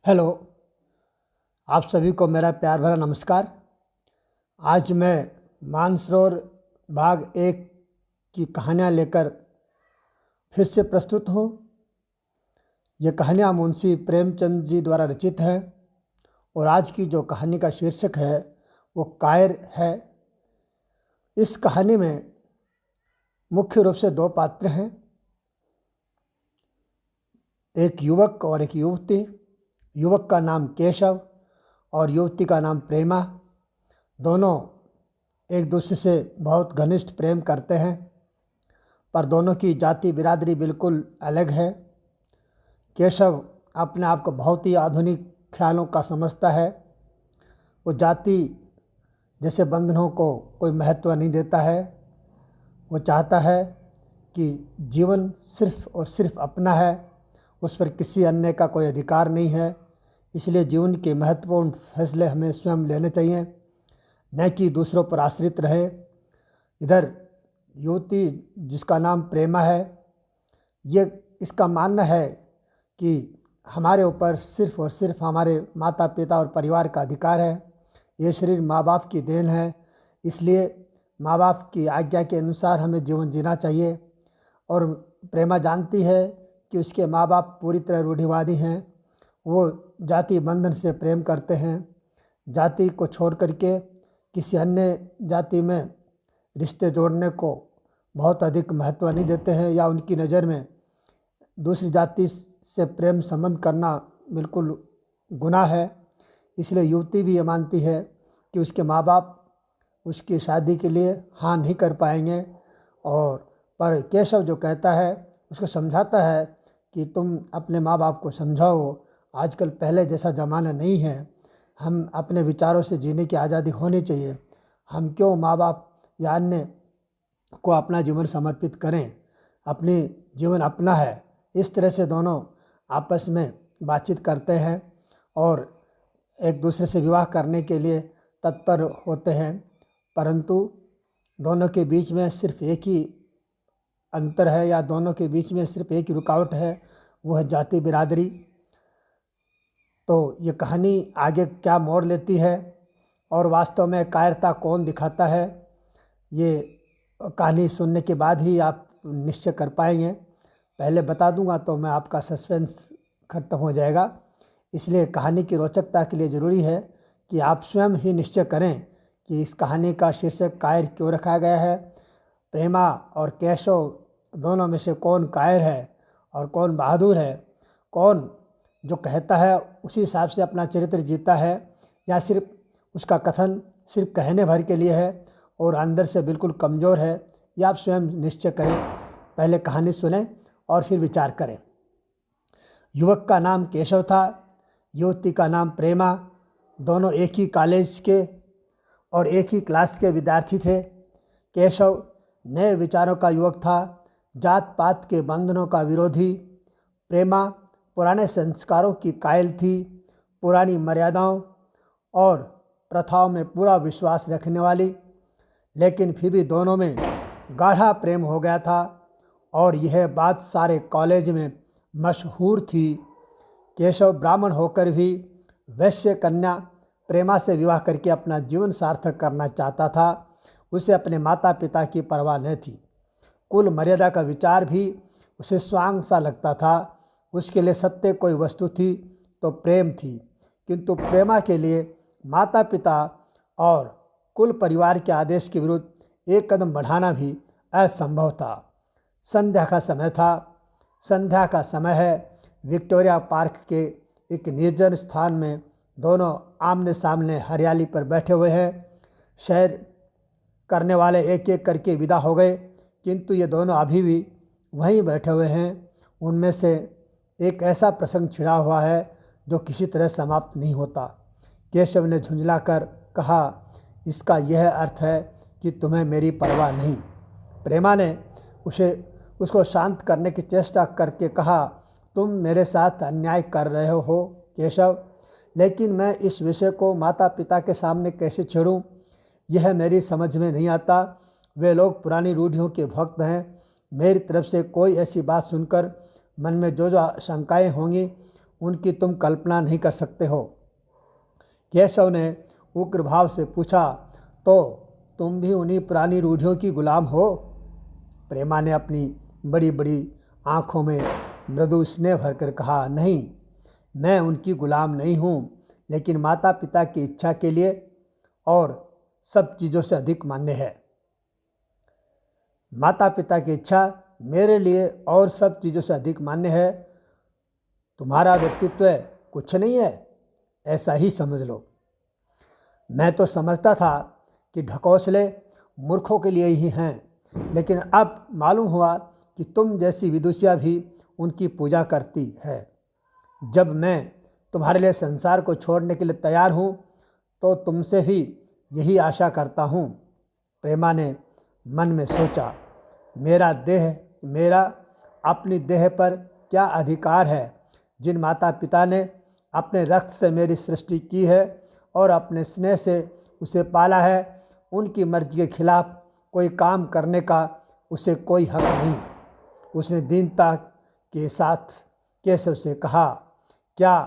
Hello. आप सभी को मेरा प्यार भरा नमस्कार। आज मैं मानसरोवर भाग 1 की कहानियाँ लेकर फिर से प्रस्तुत हूँ। ये कहानियाँ मुंशी प्रेमचंद जी द्वारा रचित हैं और आज की जो कहानी का शीर्षक है वो कायर है। इस कहानी में मुख्य रूप से 2 पात्र हैं, एक युवक और एक युवती। युवक का नाम केशव और युवती का नाम प्रेमा। दोनों एक दूसरे से बहुत घनिष्ठ प्रेम करते हैं, पर दोनों की जाति बिरादरी बिल्कुल अलग है। केशव अपने आप को बहुत ही आधुनिक ख्यालों का समझता है। वो जाति जैसे बंधनों को कोई महत्व नहीं देता है। वो चाहता है कि जीवन सिर्फ और सिर्फ अपना है, उस पर किसी अन्य का कोई अधिकार नहीं है। इसलिए जीवन के महत्वपूर्ण फैसले हमें स्वयं लेने चाहिए, न कि दूसरों पर आश्रित रहे। इधर युवती जिसका नाम प्रेमा है, ये इसका मानना है कि हमारे ऊपर सिर्फ और सिर्फ हमारे माता पिता और परिवार का अधिकार है। ये शरीर माँ बाप की देन है, इसलिए माँ बाप की आज्ञा के अनुसार हमें जीवन जीना चाहिए। और प्रेमा जानती है कि उसके माँ बाप पूरी तरह रूढ़िवादी हैं। वो जाति बंधन से प्रेम करते हैं। जाति को छोड़ करके किसी अन्य जाति में रिश्ते जोड़ने को बहुत अधिक महत्व नहीं देते हैं, या उनकी नज़र में दूसरी जाति से प्रेम संबंध करना बिल्कुल गुनाह है। इसलिए युवती भी ये मानती है कि उसके माँ बाप उसकी शादी के लिए हाँ नहीं कर पाएंगे। और पर केशव जो कहता है, उसको समझाता है कि तुम अपने माँ बाप को समझाओ, आजकल पहले जैसा ज़माना नहीं है। हम अपने विचारों से जीने की आज़ादी होनी चाहिए। हम क्यों माँ बाप या अन्य को अपना जीवन समर्पित करें, अपनी जीवन अपना है। इस तरह से दोनों आपस में बातचीत करते हैं और एक दूसरे से विवाह करने के लिए तत्पर होते हैं। परंतु दोनों के बीच में सिर्फ एक ही अंतर है, या दोनों के बीच में सिर्फ एक ही रुकावट है, वो है जाति बिरादरी। तो ये कहानी आगे क्या मोड़ लेती है और वास्तव में कायरता कौन दिखाता है, ये कहानी सुनने के बाद ही आप निश्चय कर पाएंगे। पहले बता दूंगा तो मैं आपका सस्पेंस खत्म हो जाएगा। इसलिए कहानी की रोचकता के लिए ज़रूरी है कि आप स्वयं ही निश्चय करें कि इस कहानी का शीर्षक कायर क्यों रखा गया है। प्रेमा और केशव दोनों में से कौन कायर है और कौन बहादुर है, कौन जो कहता है उसी हिसाब से अपना चरित्र जीता है, या सिर्फ उसका कथन सिर्फ कहने भर के लिए है और अंदर से बिल्कुल कमज़ोर है। यह आप स्वयं निश्चय करें। पहले कहानी सुनें और फिर विचार करें। युवक का नाम केशव था, युवती का नाम प्रेमा। दोनों एक ही कॉलेज के और एक ही क्लास के विद्यार्थी थे। केशव नए विचारों का युवक था, जात पात के बंधनों का विरोधी। प्रेमा पुराने संस्कारों की कायल थी, पुरानी मर्यादाओं और प्रथाओं में पूरा विश्वास रखने वाली। लेकिन फिर भी दोनों में गाढ़ा प्रेम हो गया था और यह बात सारे कॉलेज में मशहूर थी। केशव ब्राह्मण होकर भी वैश्य कन्या प्रेमा से विवाह करके अपना जीवन सार्थक करना चाहता था। उसे अपने माता पिता की परवाह न थी। कुल मर्यादा का विचार भी उसे स्वांग सा लगता था। उसके लिए सत्य कोई वस्तु थी तो प्रेम थी, किंतु प्रेमा के लिए माता पिता और कुल परिवार के आदेश के विरुद्ध एक कदम बढ़ाना भी असंभव था। संध्या का समय था। संध्या का समय है। विक्टोरिया पार्क के एक निर्जन स्थान में दोनों आमने सामने हरियाली पर बैठे हुए हैं। सैर करने वाले एक एक करके विदा हो गए, किंतु ये दोनों अभी भी वहीं बैठे हुए हैं। उनमें से एक ऐसा प्रसंग छिड़ा हुआ है जो किसी तरह समाप्त नहीं होता। केशव ने झुंझला कर कहा, इसका यह अर्थ है कि तुम्हें मेरी परवाह नहीं। प्रेमा ने उसको शांत करने की चेष्टा करके कहा, तुम मेरे साथ अन्याय कर रहे हो केशव, लेकिन मैं इस विषय को माता पिता के सामने कैसे छेड़ूं, यह मेरी समझ में नहीं आता। वे लोग पुरानी रूढ़ियों के भक्त हैं। मेरी तरफ से कोई ऐसी बात सुनकर मन में जो जो शंकाएँ होंगी उनकी तुम कल्पना नहीं कर सकते हो। केशव ने उग्र भाव से पूछा, तो तुम भी उन्हीं पुरानी रूढ़ियों की गुलाम हो? प्रेमा ने अपनी बड़ी बड़ी आँखों में मृदु स्नेह भरकर कहा, नहीं, मैं उनकी गुलाम नहीं हूँ, लेकिन माता पिता की इच्छा के लिए और सब चीज़ों से अधिक मान्य है। माता पिता की इच्छा मेरे लिए और सब चीज़ों से अधिक मान्य है। तुम्हारा व्यक्तित्व कुछ नहीं है, ऐसा ही समझ लो। मैं तो समझता था कि ढकोसले मूर्खों के लिए ही हैं, लेकिन अब मालूम हुआ कि तुम जैसी विदुषिया भी उनकी पूजा करती है। जब मैं तुम्हारे लिए संसार को छोड़ने के लिए तैयार हूँ तो तुमसे भी यही आशा करता हूँ। प्रेमा ने मन में सोचा, मेरा अपनी देह पर क्या अधिकार है? जिन माता पिता ने अपने रक्त से मेरी सृष्टि की है और अपने स्नेह से उसे पाला है, उनकी मर्जी के खिलाफ कोई काम करने का उसे कोई हक नहीं। उसने दीनता के साथ केशव से कहा, क्या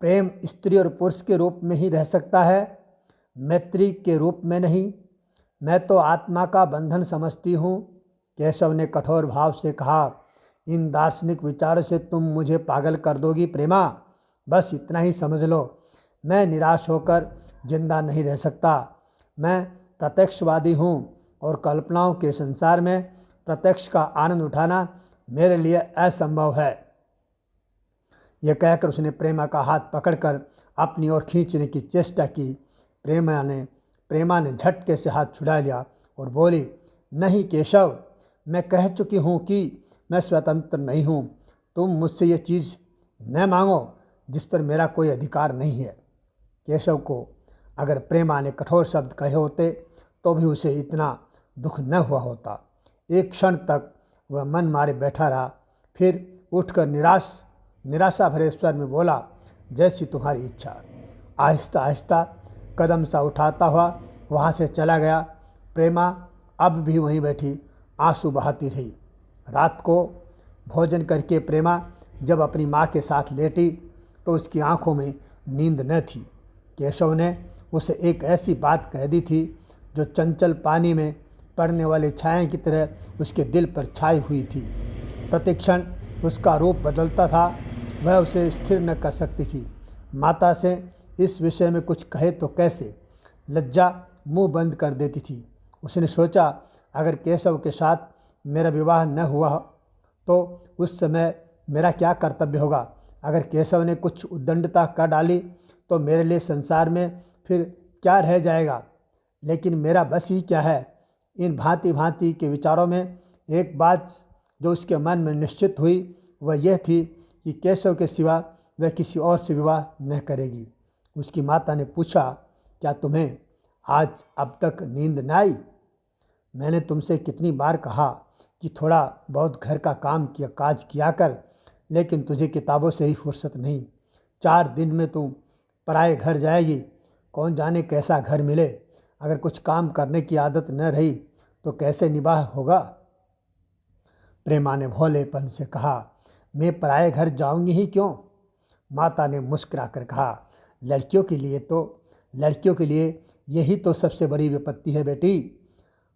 प्रेम स्त्री और पुरुष के रूप में ही रह सकता है, मैत्री के रूप में नहीं? मैं तो आत्मा का बंधन समझती हूँ। केशव ने कठोर भाव से कहा, इन दार्शनिक विचारों से तुम मुझे पागल कर दोगी प्रेमा। बस इतना ही समझ लो, मैं निराश होकर जिंदा नहीं रह सकता। मैं प्रत्यक्षवादी हूँ और कल्पनाओं के संसार में प्रत्यक्ष का आनंद उठाना मेरे लिए असंभव है। यह कहकर उसने प्रेमा का हाथ पकड़कर अपनी ओर खींचने की चेष्टा की। प्रेमा ने झटके से हाथ छुड़ा लिया और बोली, नहीं केशव, मैं कह चुकी हूँ कि मैं स्वतंत्र नहीं हूँ। तुम मुझसे ये चीज़ न मांगो जिस पर मेरा कोई अधिकार नहीं है। केशव को अगर प्रेमा ने कठोर शब्द कहे होते तो भी उसे इतना दुख न हुआ होता। एक क्षण तक वह मन मारे बैठा रहा, फिर उठकर निराशा भरे स्वर में बोला, जैसी तुम्हारी इच्छा। आहिस्ता आहिस्ता कदम सा उठाता हुआ वहाँ से चला गया। प्रेमा अब भी वहीं बैठी आंसू बहाती रही। रात को भोजन करके प्रेमा जब अपनी माँ के साथ लेटी तो उसकी आंखों में नींद न थी। केशव ने उसे एक ऐसी बात कह दी थी जो चंचल पानी में पड़ने वाली छाया की तरह उसके दिल पर छाई हुई थी। प्रतिक्षण उसका रूप बदलता था, वह उसे स्थिर न कर सकती थी। माता से इस विषय में कुछ कहे तो कैसे, लज्जा मुंह बंद कर देती थी। उसने सोचा, अगर केशव के साथ मेरा विवाह न हुआ तो उस समय मेरा क्या कर्तव्य होगा। अगर केशव ने कुछ उद्दंडता कर डाली तो मेरे लिए संसार में फिर क्या रह जाएगा। लेकिन मेरा बस ही क्या है। इन भांति भांति के विचारों में एक बात जो उसके मन में निश्चित हुई वह यह थी कि केशव के सिवा वह किसी और से विवाह न करेगी। उसकी माता ने पूछा, क्या तुम्हें आज अब तक नींद न आई? मैंने तुमसे कितनी बार कहा कि थोड़ा बहुत घर का काज किया कर, लेकिन तुझे किताबों से ही फुर्सत नहीं। 4 दिन में तुम पराए घर जाएगी, कौन जाने कैसा घर मिले। अगर कुछ काम करने की आदत न रही तो कैसे निबाह होगा। प्रेमा ने भोलेपन से कहा, मैं पराए घर जाऊंगी ही क्यों। माता ने मुस्कुराकर कहा, लड़कियों के लिए यही तो सबसे बड़ी विपत्ति है बेटी।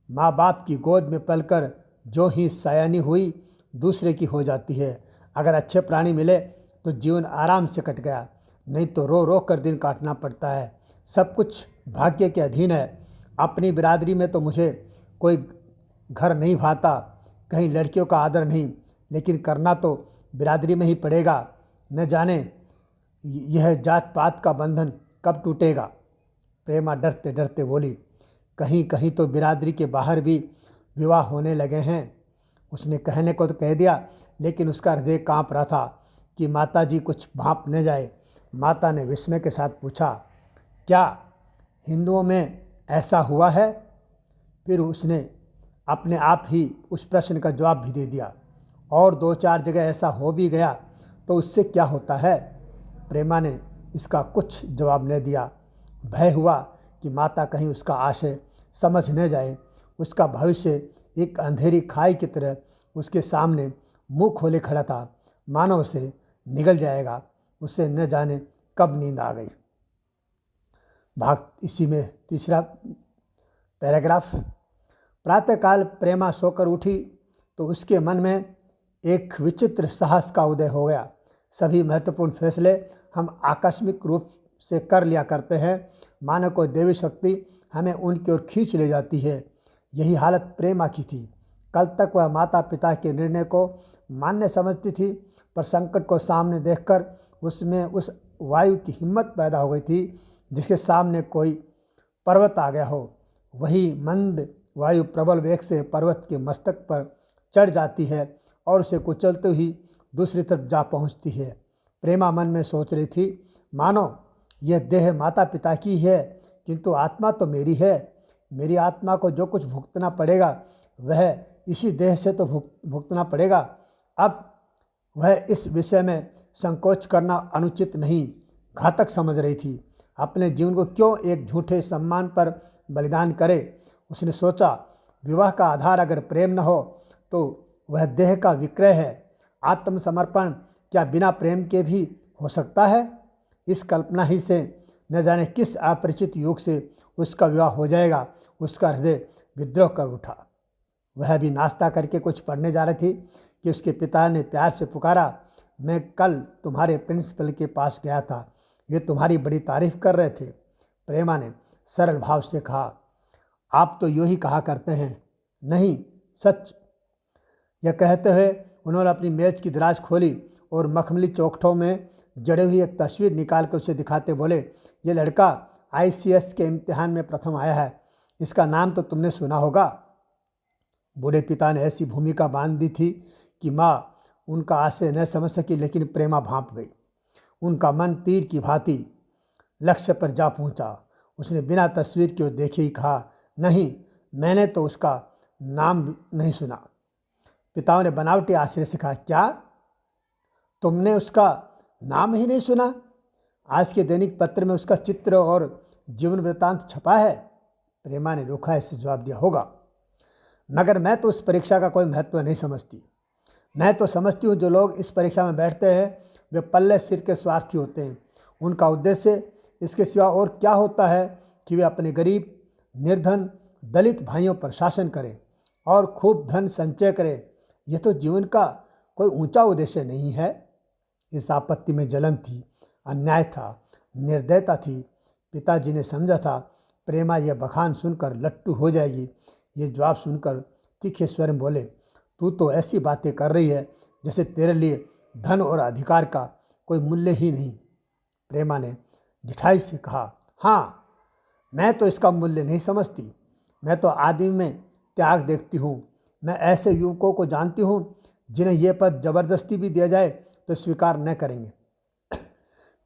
माँ बाप की गोद में पलकर जो ही सयानी हुई दूसरे की हो जाती है। अगर अच्छे प्राणी मिले तो जीवन आराम से कट गया, नहीं तो रो रो कर दिन काटना पड़ता है। सब कुछ भाग्य के अधीन है। अपनी बिरादरी में तो मुझे कोई घर नहीं भाता, कहीं लड़कियों का आदर नहीं, लेकिन करना तो बिरादरी में ही पड़ेगा। न जाने यह जात पात का बंधन कब टूटेगा। प्रेमा डरते डरते बोली, कहीं कहीं तो बिरादरी के बाहर भी विवाह होने लगे हैं। उसने कहने को तो कह दिया, लेकिन उसका हृदय काँप रहा था कि माताजी कुछ भांप न जाए। माता ने विस्मय के साथ पूछा, क्या हिंदुओं में ऐसा हुआ है? फिर उसने अपने आप ही उस प्रश्न का जवाब भी दे दिया, और 2-4 जगह ऐसा हो भी गया तो उससे क्या होता है। प्रेमा ने इसका कुछ जवाब न दिया। भय हुआ कि माता कहीं उसका आशय समझ न जाए। उसका भविष्य एक अंधेरी खाई की तरह उसके सामने मुंह खोले खड़ा था, मानो उसे निगल जाएगा। उसे न जाने कब नींद आ गई। भाग इसी में तीसरा पैराग्राफ। प्रातःकाल प्रेमा सोकर उठी तो उसके मन में एक विचित्र साहस का उदय हो गया। सभी महत्वपूर्ण फैसले हम आकस्मिक रूप से कर लिया करते हैं, मानो कोई देवी शक्ति हमें उनकी ओर खींच ले जाती है। यही हालत प्रेमा की थी। कल तक वह माता पिता के निर्णय को मान्य समझती थी, पर संकट को सामने देखकर उसमें उस वायु की हिम्मत पैदा हो गई थी जिसके सामने कोई पर्वत आ गया हो। वही मंद वायु प्रबल वेग से पर्वत के मस्तक पर चढ़ जाती है और उसे कुचलते ही दूसरी तरफ जा पहुंचती है। प्रेमा मन में सोच रही थी, मानो यह देह माता पिता की है, किंतु आत्मा तो मेरी है। मेरी आत्मा को जो कुछ भुगतना पड़ेगा वह इसी देह से तो भुगतना पड़ेगा। अब वह इस विषय में संकोच करना अनुचित नहीं, घातक समझ रही थी। अपने जीवन को क्यों एक झूठे सम्मान पर बलिदान करे। उसने सोचा, विवाह का आधार अगर प्रेम न हो तो वह देह का विक्रय है। आत्मसमर्पण क्या बिना प्रेम के भी हो सकता है? इस कल्पना ही से न जाने किस अपरिचित युग से उसका विवाह हो जाएगा, उसका हृदय विद्रोह कर उठा। वह भी नाश्ता करके कुछ पढ़ने जा रही थी कि उसके पिता ने प्यार से पुकारा, मैं कल तुम्हारे प्रिंसिपल के पास गया था, वे तुम्हारी बड़ी तारीफ कर रहे थे। प्रेमा ने सरल भाव से कहा, आप तो यूँ ही कहा करते हैं। नहीं, सच। यह कहते हुए उन्होंने अपनी मेज की दराज खोली और मखमली चौखटों में जड़ी हुई एक तस्वीर निकाल कर उसे दिखाते बोले, ये लड़का ICS के इम्तिहान में प्रथम आया है, इसका नाम तो तुमने सुना होगा। बूढ़े पिता ने ऐसी भूमिका बांध दी थी कि माँ उनका आशय न समझ सकी, लेकिन प्रेमा भांप गई। उनका मन तीर की भांति लक्ष्य पर जा पहुंचा। उसने बिना तस्वीर की ओर देखे ही कहा, नहीं, मैंने तो उसका नाम नहीं सुना। पिताओं ने बनावटी आश्चर्य से कहा, क्या तुमने उसका नाम ही नहीं सुना? आज के दैनिक पत्र में उसका चित्र और जीवन वृत्तांत छपा है। प्रेमा ने रूखा से जवाब दिया, होगा, मगर मैं तो उस परीक्षा का कोई महत्व नहीं समझती। मैं तो समझती हूँ जो लोग इस परीक्षा में बैठते हैं वे पल्ले सिर के स्वार्थी होते हैं। उनका उद्देश्य इसके सिवा और क्या होता है कि वे अपने गरीब, निर्धन, दलित भाइयों पर शासन करें और खूब धन संचय करें। यह तो जीवन का कोई ऊंचा उद्देश्य नहीं है। इस आपत्ति में जलन थी, अन्याय था, निर्दयता थी। पिताजी ने समझा था प्रेमा यह बखान सुनकर लट्टू हो जाएगी। ये जवाब सुनकर तीखे स्वर में बोले, तू तो ऐसी बातें कर रही है जैसे तेरे लिए धन और अधिकार का कोई मूल्य ही नहीं। प्रेमा ने ढिठाई से कहा, हाँ, मैं तो इसका मूल्य नहीं समझती। मैं तो आदमी में त्याग देखती हूँ। मैं ऐसे युवकों को जानती हूँ जिन्हें यह पद जबरदस्ती भी दिया जाए तो स्वीकार न करेंगे।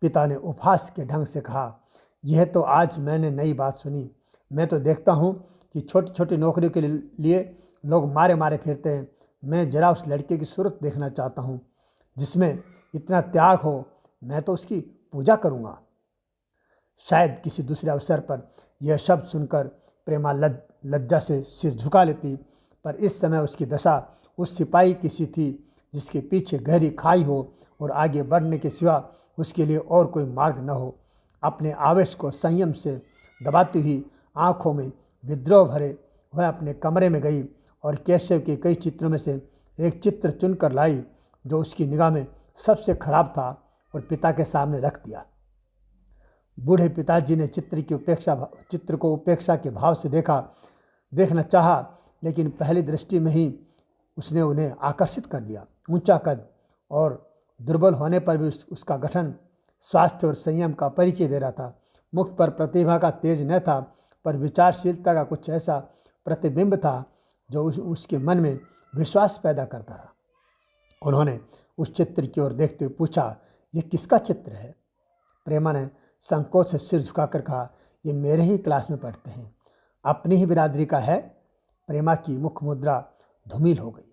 पिता ने उपहास के ढंग से कहा, यह तो आज मैंने नई बात सुनी। मैं तो देखता हूँ कि छोटी छोटी नौकरियों के लिए लोग मारे मारे फिरते हैं। मैं जरा उस लड़के की सूरत देखना चाहता हूँ जिसमें इतना त्याग हो। मैं तो उसकी पूजा करूँगा। शायद किसी दूसरे अवसर पर यह शब्द सुनकर प्रेमा लज्जा से सिर झुका लेती, पर इस समय उसकी दशा उस सिपाही की सी थी जिसके पीछे गहरी खाई हो और आगे बढ़ने के सिवा उसके लिए और कोई मार्ग न हो। अपने आवेश को संयम से दबाती हुई आँखों में विद्रोह भरे वह अपने कमरे में गई और केशव के कई चित्रों में से एक चित्र चुनकर लाई जो उसकी निगाह में सबसे खराब था और पिता के सामने रख दिया। बूढ़े पिताजी ने चित्र को उपेक्षा के भाव से देखना चाहा, लेकिन पहली दृष्टि में ही उसने उन्हें आकर्षित कर लिया। ऊंचा कद और दुर्बल होने पर भी उसका गठन स्वास्थ्य और संयम का परिचय दे रहा था। मुख पर प्रतिभा का तेज न था, पर विचारशीलता का कुछ ऐसा प्रतिबिंब था जो उसके मन में विश्वास पैदा करता था। उन्होंने उस चित्र की ओर देखते हुए पूछा, यह किसका चित्र है? प्रेमा ने संकोच से सिर झुकाकर कहा, ये मेरे ही क्लास में पढ़ते हैं, अपनी ही बिरादरी का है। प्रेमा की मुख मुद्रा धूमिल हो गई।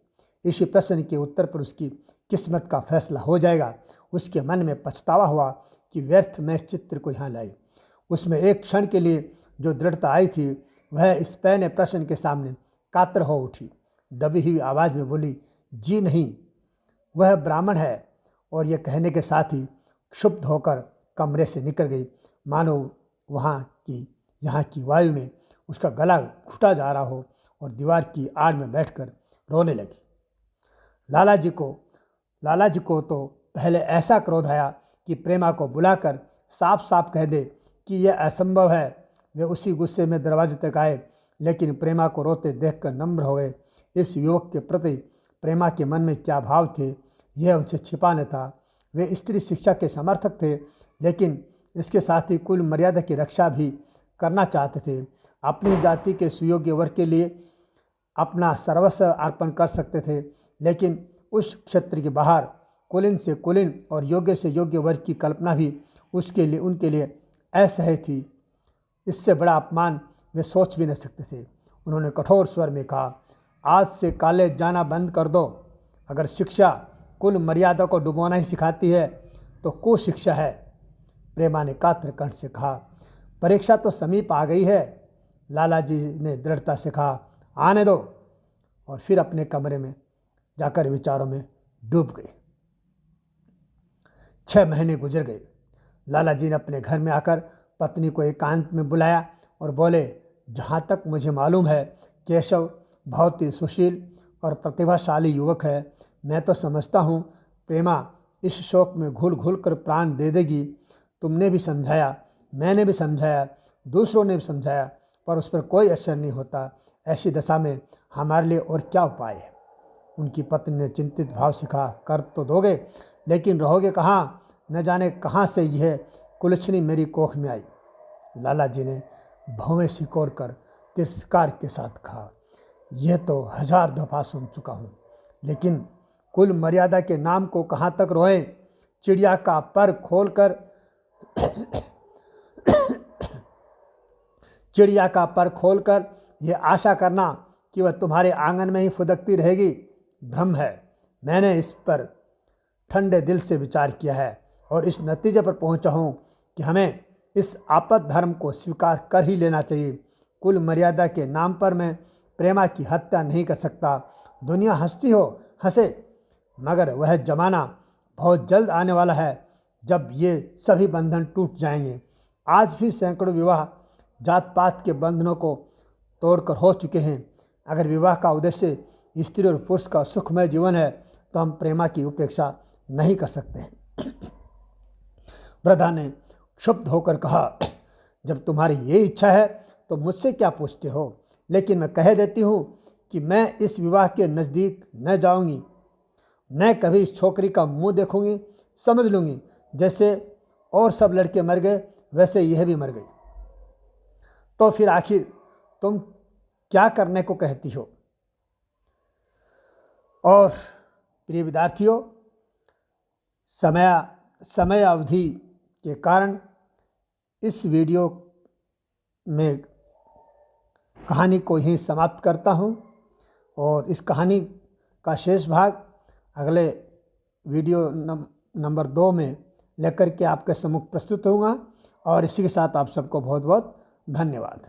इसी प्रश्न के उत्तर पर उसकी किस्मत का फैसला हो जाएगा। उसके मन में पछतावा हुआ कि व्यर्थ में इस चित्र को यहाँ लाई। उसमें एक क्षण के लिए जो दृढ़ता आई थी वह इस पैने प्रश्न के सामने कातर हो उठी। दबी हुई आवाज़ में बोली, जी नहीं, वह ब्राह्मण है और यह कहने के साथ ही क्षुब्ध होकर कमरे से निकल गई, मानो यहाँ की वायु में उसका गला घुटा जा रहा हो, और दीवार की आड़ में बैठकर रोने लगी। लाला जी को तो पहले ऐसा क्रोध आया कि प्रेमा को बुलाकर साफ साफ कह दे कि यह असंभव है। वे उसी गुस्से में दरवाजे तक आए, लेकिन प्रेमा को रोते देखकर नम्र हो गए। इस युवक के प्रति प्रेमा के मन में क्या भाव थे, यह उनसे छिपा न था। वे स्त्री शिक्षा के समर्थक थे, लेकिन इसके साथ ही कुल मर्यादा की रक्षा भी करना चाहते थे। अपनी जाति के सुयोग्य वर्ग के लिए अपना सर्वस्व अर्पण कर सकते थे, लेकिन उस क्षेत्र के बाहर कुलीन से कुलीन और योग्य से योग्य वर्ग की कल्पना भी उनके लिए असह्य थी। इससे बड़ा अपमान वे सोच भी नहीं सकते थे। उन्होंने कठोर स्वर में कहा, आज से कॉलेज जाना बंद कर दो। अगर शिक्षा कुल मर्यादा को डुबोना ही सिखाती है तो कुशिक्षा है। प्रेमा ने कातर कंठ से कहा, परीक्षा तो समीप आ गई है। लाला जी ने दृढ़ता से कहा, आने दो, और फिर अपने कमरे में जाकर विचारों में डूब गए। 6 महीने गुजर गए। लाला जी ने अपने घर में आकर पत्नी को एकांत में बुलाया और बोले, जहाँ तक मुझे मालूम है केशव बहुत ही सुशील और प्रतिभाशाली युवक है। मैं तो समझता हूँ प्रेमा इस शोक में घुल घुल कर प्राण दे देगी। तुमने भी समझाया, मैंने भी समझाया, दूसरों ने भी समझाया, पर उस पर कोई असर नहीं होता। ऐसी दशा में हमारे लिए और क्या उपाय है? उनकी पत्नी ने चिंतित भाव से कहा, कर तो दोगे, लेकिन रहोगे कहाँ? न जाने कहाँ से यह कुलच्छनी मेरी कोख में आई। लाला जी ने भौवें सिकोड़ कर तिरस्कार के साथ कहा, यह तो 1000 दफ़ा सुन चुका हूँ, लेकिन कुल मर्यादा के नाम को कहाँ तक रोएं? चिड़िया का पर खोलकर यह आशा करना कि वह तुम्हारे आंगन में ही फुदकती रहेगी भ्रम है। मैंने इस पर ठंडे दिल से विचार किया है और इस नतीजे पर पहुंचा हूं कि हमें इस आपद धर्म को स्वीकार कर ही लेना चाहिए। कुल मर्यादा के नाम पर मैं प्रेमा की हत्या नहीं कर सकता। दुनिया हंसती हो हंसे, मगर वह जमाना बहुत जल्द आने वाला है जब ये सभी बंधन टूट जाएंगे। आज भी सैकड़ों विवाह जात पात के बंधनों को तोड़कर हो चुके हैं। अगर विवाह का उद्देश्य स्त्री और पुरुष का सुखमय जीवन है तो हम प्रेमा की उपेक्षा नहीं कर सकते हैं। वृद्धा ने क्षुब्ध होकर कहा, जब तुम्हारी ये इच्छा है तो मुझसे क्या पूछते हो? लेकिन मैं कह देती हूँ कि मैं इस विवाह के नज़दीक न जाऊँगी, न कभी इस छोकरी का मुंह देखूँगी। समझ लूँगी जैसे और सब लड़के मर गए वैसे यह भी मर गई। तो फिर आखिर तुम क्या करने को कहती हो? और प्रिय विद्यार्थियों, समय अवधि के कारण इस वीडियो में कहानी को यहीं समाप्त करता हूं, और इस कहानी का शेष भाग अगले वीडियो नंबर 2 में लेकर के आपके सम्मुख प्रस्तुत होगा। और इसी के साथ आप सबको बहुत बहुत धन्यवाद।